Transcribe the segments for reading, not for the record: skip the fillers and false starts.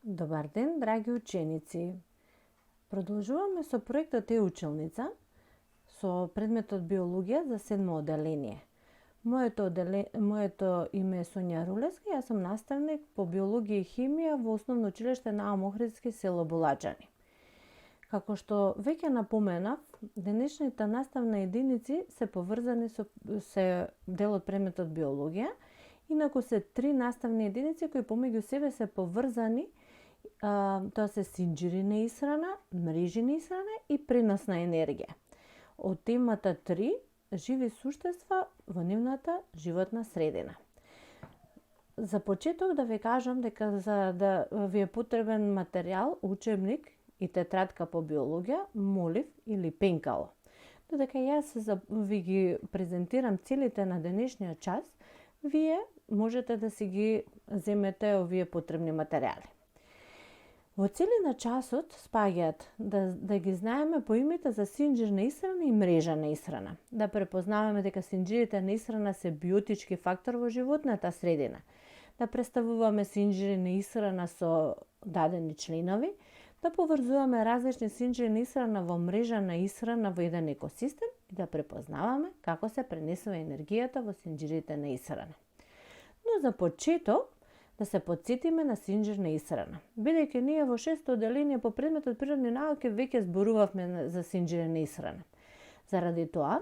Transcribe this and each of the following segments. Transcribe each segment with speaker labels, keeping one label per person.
Speaker 1: Добар ден, драги ученици! Продолжуваме со проектот Е-училница со предметот биологија за 7 оделение. Моето име е Сонја Рулеска, јас сум наставник по биологија и химија во Основно училиште Наум Охридски, село Булаџани. Како што веќе напоменав, денешните наставни единици се поврзани се дел од предметот биологија, инаку се 3 наставни единици кои помеѓу себе се поврзани. Тоа се синџири на исхрана, мрежи на исхрана и преносна енергија. Од темата 3 живи суштества во нивната животна средина. За почеток да ви кажам дека за да ви е потребен материјал, учебник и тетрадка по биологија, молив или пенкало. Додека јас ви ги презентирам целите на денешниот час, вие можете да си ги земете овие потребни материјали. Во цели на часот спаѓаат да ги знаеме поимите за синџир на исхрана и мрежа на исхрана, да препознаваме дека синџирите на исхрана се биотички фактор во животната средина, да представуваме синџири на исхрана со дадени членови, да поврзуваме различни синџири на исхрана во мрежа на исхрана во еден екосистем и да препознаваме како се пренесува енергијата во синџирите на исхрана. Но за почеток да се потсетиме на синџир на исхрана. Бидејќи ние во 6-то оделение по предметот природни науки веќе зборувавме за синџири на исхрана. Заради тоа,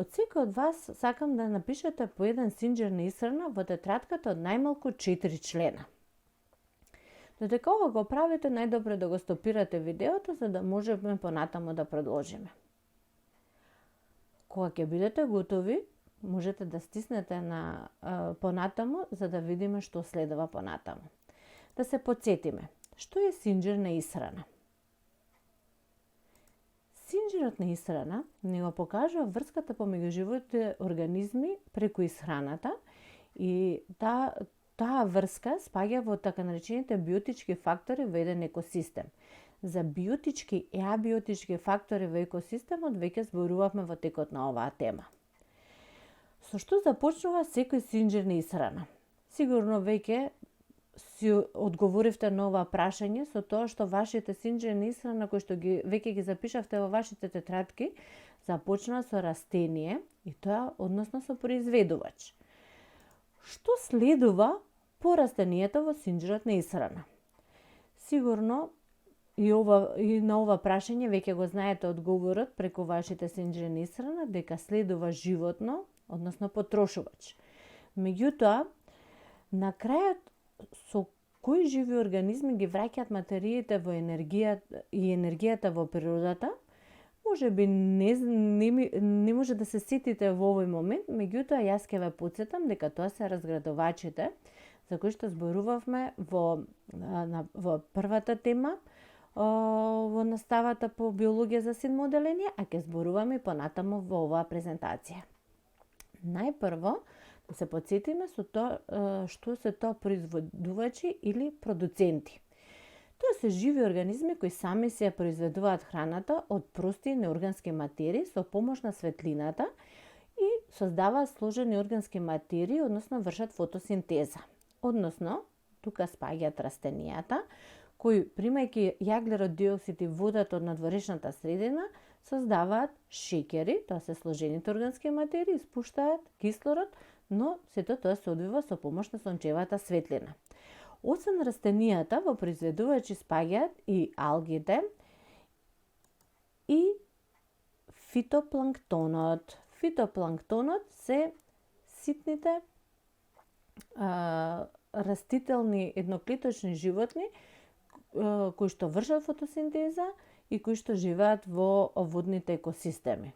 Speaker 1: од секој од вас сакам да напишете по еден синџир на исхрана во тетрадката од најмалку 4 члена. Додека ова го правите, најдобро да го стопирате видеото за да можеме понатаму да продолжиме. Кога ќе бидете готови, можете да стиснете на понатаму за да видиме што следува понатаму. Да се потсетиме. Што е синџир на исхрана? Синџирот на исхрана ни го покажува врската помеѓу животните организми преку исхраната и таа врска спаѓа во така наречените биотички фактори во еден екосистем. За биотички и абиотички фактори во екосистемот веќе зборувавме во текот на оваа тема. Со што започнува секој синџир на исхрана? Сигурно веќе си одговоривте на ова прашање со тоа што вашите синџири на исхрана кои што веќе ги запишавте во вашите тетрадки започнува со растение и тоа односно со произведувач. Што следува по растението во синџирот на исхрана? Сигурно и на ова прашање веќе го знаете одговорот преку вашите синџири на исхрана дека следува животно, односно потрошувач. Меѓутоа, на крајот со кои живи организми ги враќаат материите во енергијата во природата, може би не може да се сетите во овој момент, меѓутоа јас ќе ве потсетам дека тоа се разградувачите за кои што зборувавме во првата тема во наставата по биологија за 7 оделение, а ќе зборуваме понатаму во оваа презентација. Најпрво да се потсетиме со тоа што се тоа производувачи или продуценти. Тоа се живи организми кои сами се произведуваат храната од прости неоргански материи со помош на светлината и создаваат сложени органски материи, односно вршат фотосинтеза. Односно, тука спаѓаат растенијата кои примајќи јаглерод диоксид и водата од надворешната средина создаваат шеќери, тоа се сложените органски материи, испуштаат кислород, но сето тоа се одвива со помош на сончевата светлина. Освен растенијата, во произведувачи спаѓаат и алгите и фитопланктонот. Фитопланктонот се ситните растителни едноклеточни животни кои што вршат фотосинтеза и кои што живеат во водните екосистеми.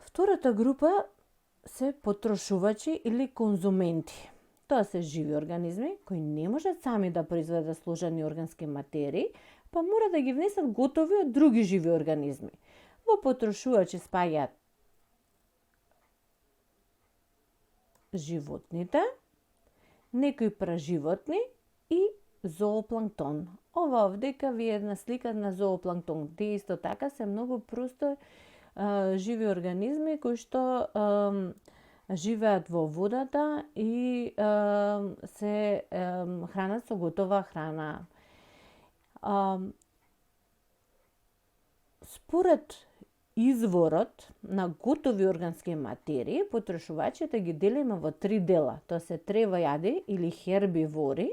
Speaker 1: Втората група се потрошувачи или конзументи. Тоа се живи организми кои не можат сами да произведат сложени органски материи, па мора да ги внесат готови од други живи организми. Во потрошувачи спаѓаат животните, некои праживотни и зоопланктон. Ова овдека ви е една слика на зоопланктон. Тие исто така се многу просто живи организми кои што живеат во водата и се хранат со готова храна. Според изворот на готови органски материи, потрошувачите ги делиме во 3 дела. Тоа се тревојади или хербивори,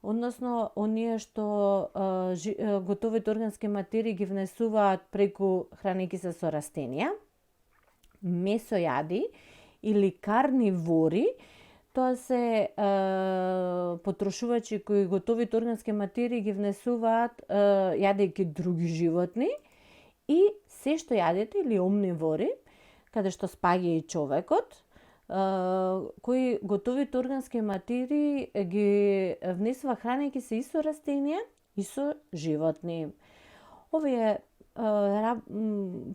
Speaker 1: односно оние што готовите органски материи ги внесуваат преку хранејќи се со растенија, месојади или карнивори, тоа се потрошувачи кои готовите органски материи ги внесуваат јадејќи други животни, и се што јадете или омнивори, каде што спаѓа и човекот, кои готовите органски материи ги внесува хранејќи се и со растенија и со животни. Овие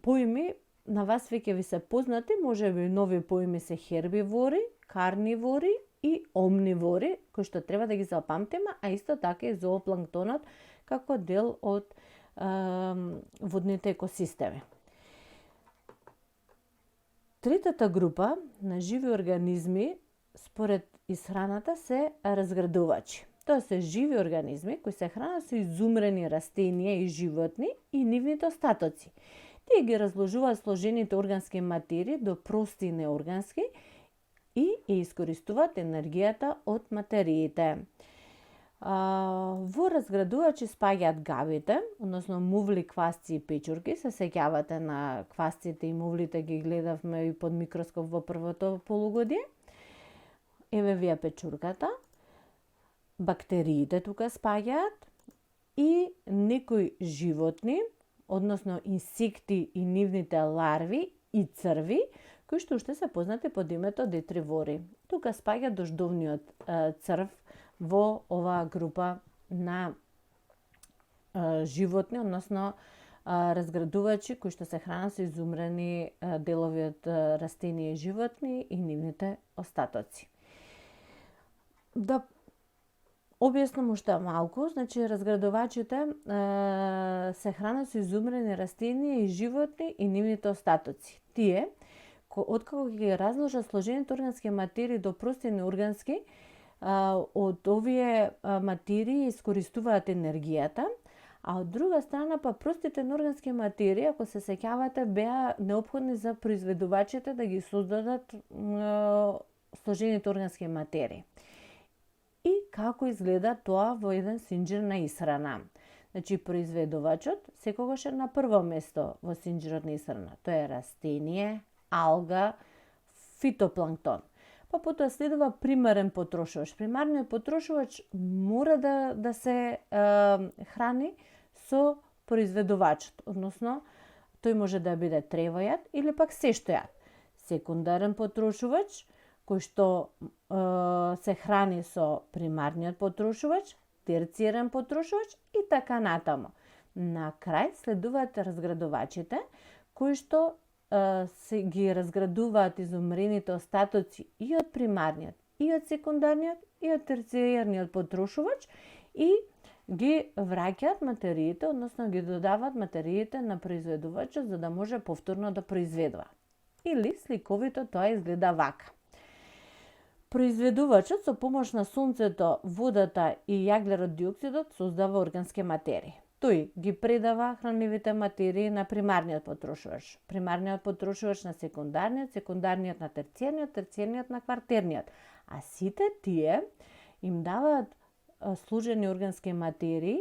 Speaker 1: поими на вас веќе ви се познати, можеби нови поими се хербивори, карнивори и омнивори, кои што треба да ги запамтиме, а исто така и зоопланктонот како дел од водните екосистеми. Третата група на живи организми според исхраната се разградувачи. Тоа се живи организми кои се хранат со изумрени растенија и животни и нивните остатоци. Тие ги разложуваат сложените органски материи до прости и неоргански и ја искористуваат енергијата од материите. Во разградувачи спаѓаат габите, односно мувли, квасци и печурки. Се сеќавате на квасците и мувлите, ги гледавме и под микроскоп во првото полугодие. Еве вие печурката. Бактериите тука спаѓаат и некои животни, односно инсекти и нивните ларви и црви, кои што уште се познати под името детривори. Тука спаѓа дождовниот црв во оваа група на животни, односно разградувачи кои што се хранат со изумрени делови од растенија и животни и нивните остатоци. Да објаснам уште малку, значи разградувачите се хранат со изумрени растенија и животни и нивните остатоци. Тие, откако ги разложат сложените органски материи до прости неоргански, од овие материи искористуваат енергијата, а од друга страна па простите неоргански материи, ако се сеќавате, беа неопходни за произведувачите да ги создадат сложените органски материи. И како изгледа тоа во еден синџир на исхрана? Значи, произведувачот секогаш е на прво место во синџирот на исхрана. Тоа е растение, алга, фитопланктон. Па потоа следува примарен потрошувач. Примарниот потрошувач мора да се храни со произведувачот, односно тој може да биде тревојад или пак сестојад. Секундарен потрошувач кој што се храни со примарниот потрошувач, терцијарен потрошувач и така натаму. На крај следуваат разградувачите кои што се ги разградуваат изумрените остатоци и од примарниот, и од секундарниот, и од терцијарниот потрошувач и ги враќаат материите, односно ги додаваат материите на произведувачот за да може повторно да произведува. Или сликовито тоа изгледа вака. Произведувачот со помош на сонцето, водата и јаглерод диоксидот создава органски материи. Тој ги предава хранливите материи на примарниот потрошувач, примарниот потрошувач на секундарниот, секундарниот на терцијарниот, терцијарниот на квартерниот. А сите тие им даваат сложени органски материи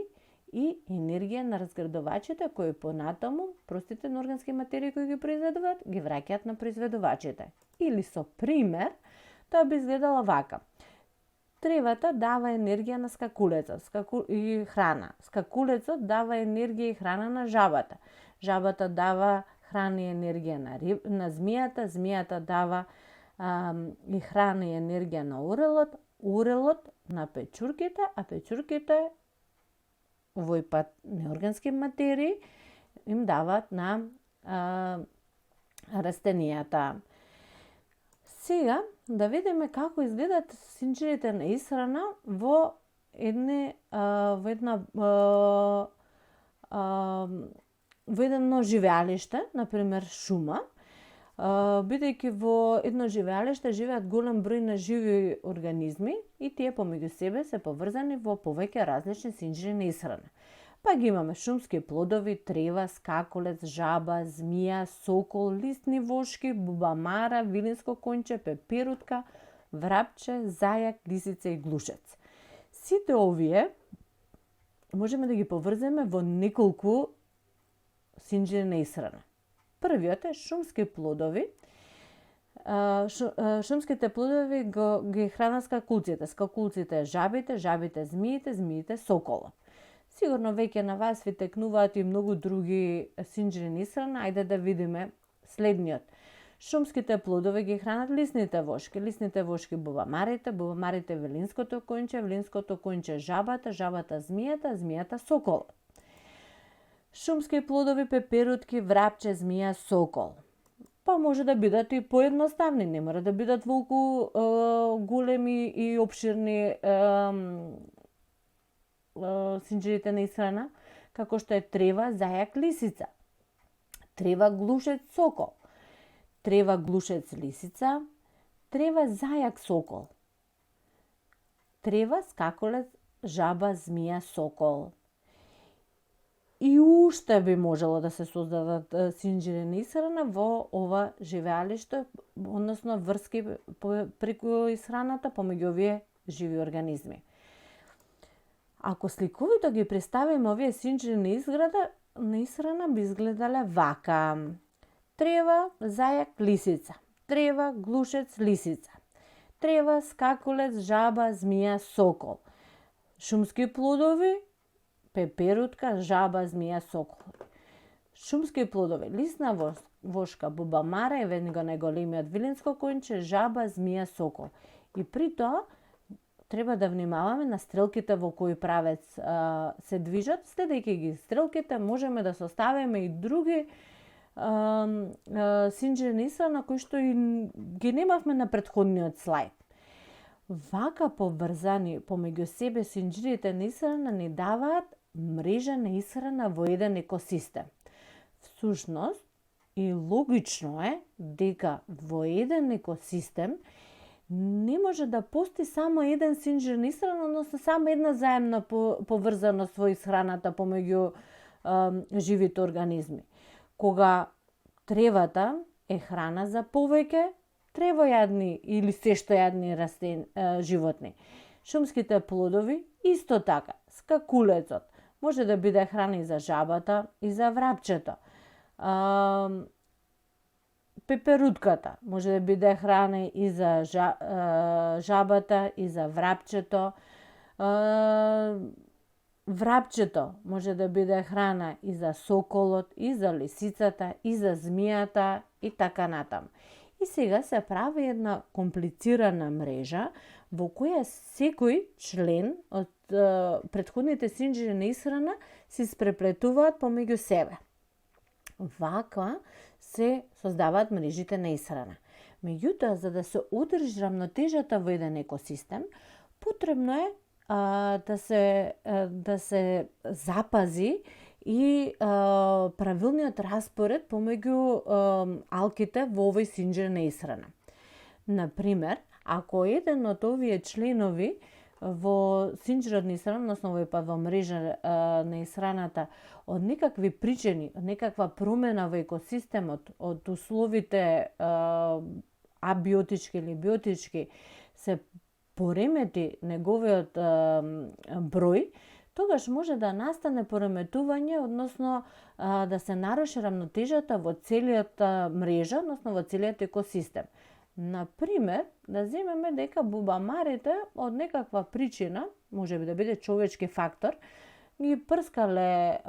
Speaker 1: и енергија на разградувачите кои понатаму простите органски материи кои ги произведуваат ги враќаат на произведувачите. Или со пример, тоа би изгледала вака. Тревата дава енергија на скакулецот и храна. Скакулецот дава енергија и храна на жабата. Жабата дава храна и енергија на змијата. Змијата дава и храна и енергија на орелот. Орелот на печурките, а печурките, овој пат неоргански материи, им даваат на растенијата. Сега да видиме како изгледат синџирите на исхрана во едно живеалиште, например шума. бидејќи во едно живеалиште живеат голем број на живи организми и тие помеѓу себе се поврзани во повеќе различни синџири на исхрана. Па ги имаме шумски плодови, трева, скаколец, жаба, змија, сокол, листни вошки, бубамара, вилинско конче, пеперутка, врапче, зајак, лисица и глушец. Сите овие можеме да ги поврземе во неколку синџири на исхрана. Првиот е шумски плодови. Шумските плодови ги хранат скакулците жабите, жабите змиите, змиите соколот. Сигурно веќе на вас ви текнуваат и многу други синџири на исхрана. Ајде да видиме следниот. Шумските плодови ги хранат лисните вошки бубамарите, бубамарите вилинското конче жабата, жабата змијата соколот. Шумски плодови, пеперутки, врапче, змија, сокол. Па може да бидат и поедноставни, не мора да бидат волку големи и обширни синџирите на исхрана, како што е трева, зајак, лисица. Трева, глушец, сокол. Трева, глушец, лисица. Трева, зајак, сокол. Трева, скаколец, жаба, змија, сокол. И уште би можело да се создадат синџири на исхрана во ова живеалиште, односно врски преку исхраната помеѓу овие живи организми. Ако сликовито ги представиме овие синџири на исхрана би изгледале вака. Трева, зајак, лисица. Трева, глушец, лисица. Трева, скаколец, жаба, змија, сокол. Шумски плодови, пеперутка, жаба, змија, сокол. Шумски плодови, лисна вошка, бубамара и веднага најголемиот вилинско конче, жаба, змија, сокол. И при тоа треба да внимаваме на стрелките во кој правец се движат. Следејќи ги стрелките можеме да составиме и други синџири на исхрана кои што и ги немавме на претходниот слајд. Вака поврзани помеѓу себе синџирите на исхрана ни даваат мрежа на исхрана во еден екосистем. Всушност и логично е дека во еден екосистем не може да постои само еден синџир на исхрана, односно само една заемна поврзаност во исхраната помеѓу живите организми. Кога тревата е храна за повеќе тревојадни или сештојадни животни. Шумските плодови исто така. Скакулецот може да биде храна и за жабата и за врапчето. Пеперутката може да биде храна и за жабата и за врапчето. Врапчето може да биде храна и за соколот, и за лисицата, и за змијата и така натаму. И сега се прави една комплицирана мрежа во која секој член од претходните синџири на исхрана се испреплетуваат помеѓу себе. Вака се создаваат мрежите на исхрана. Меѓутоа, за да се одржи рамнотежата во еден екосистем, потребно е да се запази и правилниот распоред помеѓу алките во овој синџир на исхрана. Например, ако еден од овие членови во синџирот на исхрана, односно во мрежа на исхраната, од некакви причини, од некаква промена во екосистемот, од условите абиотички или биотички, се поремети неговиот број, тогаш може да настане пореметување, односно да се наруши рамнотежата во целиот мрежа, односно во целиот екосистем. Например, да земеме дека бубамарите од некаква причина, може би да биде човечки фактор, ги прскале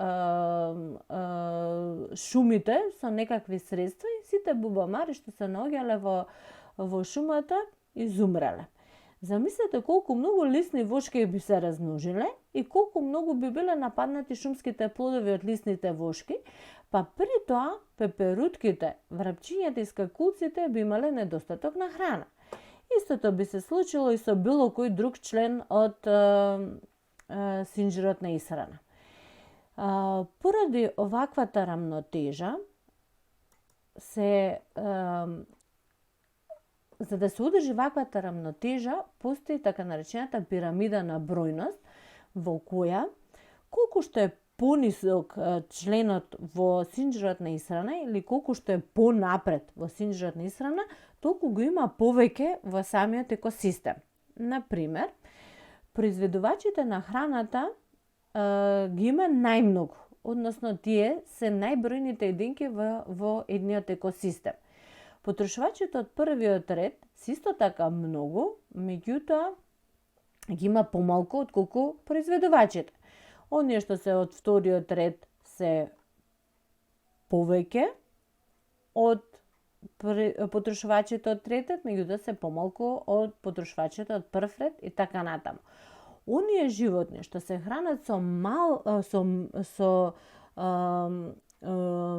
Speaker 1: шумите со некакви средства и сите бубамари што се наоѓале во шумата изумреле. Замислете колку многу лисни вошки би се размножиле и колку многу би биле нападнати шумските плодови од лисните вошки, па при тоа пеперутките, врапчињата и скакулците би имале недостаток на храна. Истото би се случило и со било кој друг член од синџирот на исхрана. Поради оваквата рамнотежа, за да се одржи ваквата рамнотежа, постои така наречената пирамида на бројност, во која колку што е понисок членот во синџерот на исхрана или колку што е понапред во синџерот на исхрана, толку го има повеќе во самиот екосистем. Например, произведувачите на храната ги има најмногу, односно тие се најбројните единки во едниот екосистем. Потрошувачите од првиот ред се исто така многу, меѓутоа ги има помалку отколку произведувачите. Оние што се од вториот ред се повеќе од потрошувачите од третиот, меѓутоа се помалку од потрошувачите од прв ред и така натаму. Оние животни што се хранат со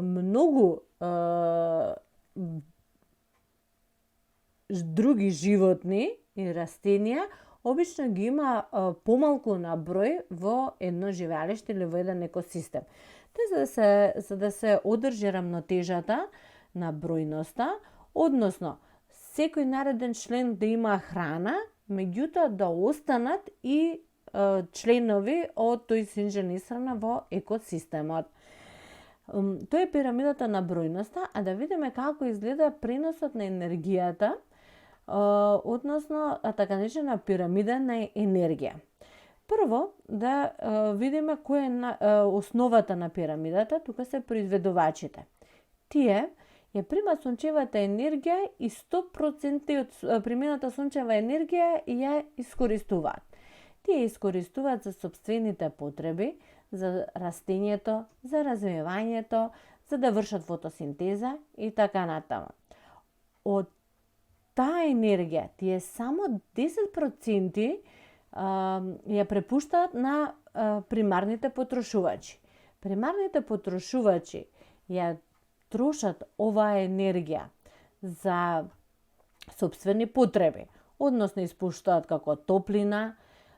Speaker 1: многу други животни и растенија, обично ги има помалку на број во едно живеалиште или во еден екосистем. За да се одржи рамнотежата на бројноста, односно секој нареден член да има храна, меѓутоа да останат и членови од тој синџер на исхрана во екосистемот. Тоа е пирамидата на бројноста, а да видиме како изгледа преносот на енергијата, односно така наречена пирамида на енергија. Прво да видиме која е основата на пирамидата, тука се произведувачите. Тие ја примат сончевата енергија и 100% од примената сончева енергија ја искористуваат. Тие искористуваат за сопствените потреби, за растењето, за развивањето, за да вршат фотосинтеза и така натаму. Од таа енергија, тие само 10% ја препуштаат на примарните потрошувачи. Примарните потрошувачи ја трошат оваа енергија за сопствени потреби, односно испуштаат како топлина,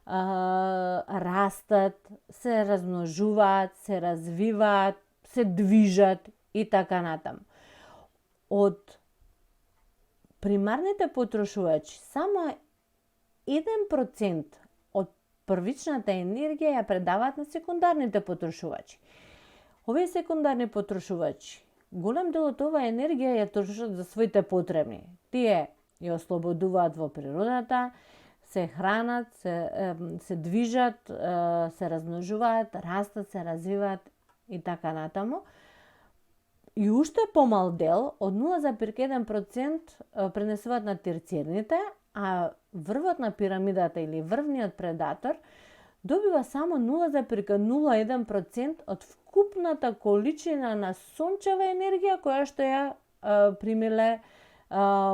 Speaker 1: растат, се размножуваат, се развиваат, се движат и така натаму. Од примарните потрошувачи само 1% од првичната енергија ја предаваат на секундарните потрошувачи. Овие секундарни потрошувачи, голем дел од оваа енергија ја трошат за своите потребни. Тие ја ослободуваат во природата, се хранат, се движат, се размножуваат, растат, се развиваат и така натаму. И уште помал дел, од 0,1% пренесуваат на терциерните, а врвот на пирамидата или врвниот предатор добива само 0,01% од вкупната количина на сончева енергија која што ја примиле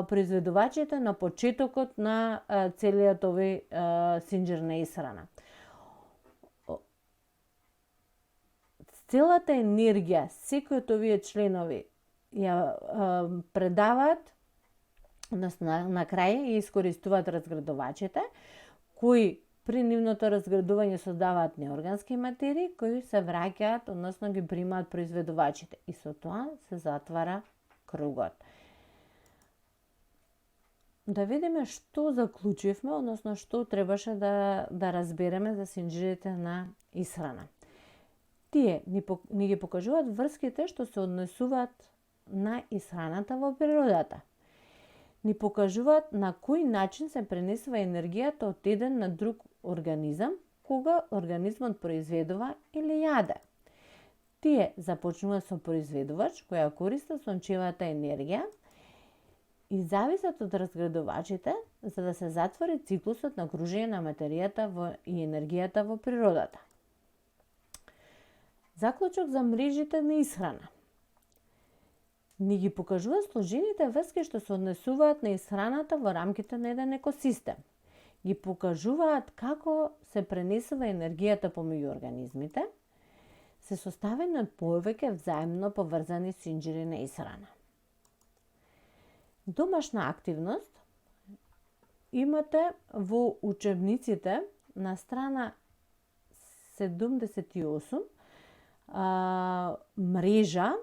Speaker 1: произведувачите на почетокот на целиот овој синџер на исхрана. Целата енергија, секој од овие членови ја предаваат, на крај ја искористуваат разградувачите, кои при нивното разградување создаваат неоргански материи, кои се враќаат, односно ги примаат произведувачите. И со тоа се затвара кругот. Да видиме што заклучивме, односно што требаше да разбереме за синџерите на исхрана. Тие ни ги покажуваат врските што се однесуваат на исхраната во природата. Ни покажуваат на кој начин се пренесува енергијата од еден на друг организам, кога организмот произведува или јаде. Тие започнуваат со произведувач, која користи сончевата енергија и зависат од разградувачите за да се затвори циклусот на кружење на материјата и енергијата во природата. Заклучок за мрежите на исхрана. Ни ги покажува сложените врски што се однесуваат на исхраната во рамките на еден екосистем. Ги покажуваат како се пренесува енергијата помеѓу организмите, се составени од повеќе взаимно поврзани синџери на исхрана. Домашна активност имате во учебниците на страна 78 мрежа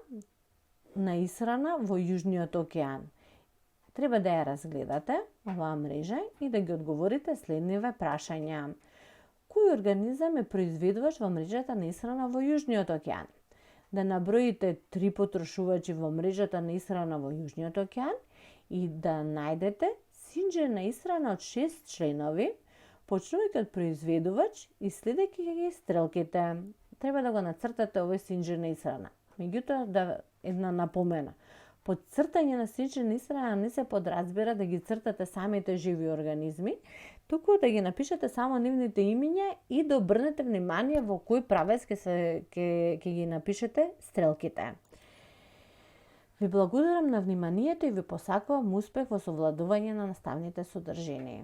Speaker 1: на исхрана во Јужниот океан? Треба да ја разгледате оваа мрежа и да ги одговорите следниве прашања. Кој организам е произведувач во мрежата на исхрана во Јужниот океан? Да наброите 3 потрошувачи во мрежата на исхрана во Јужниот океан и да најдете синџир на исхрана од 6 членови, почнувајќи од произведувач и следејќи ги стрелките. Треба да го нацртате овој синџир на исхрана. Меѓутоа, една напомена. Под цртање на синџир на исхрана не се подразбира да ги цртате самите живи организми, туку да ги напишете само нивните имиња и да обрнете внимание во кој правец ќе ги напишете стрелките. Ви благодарам на вниманието и ви посакувам успех во совладување на наставните содржини.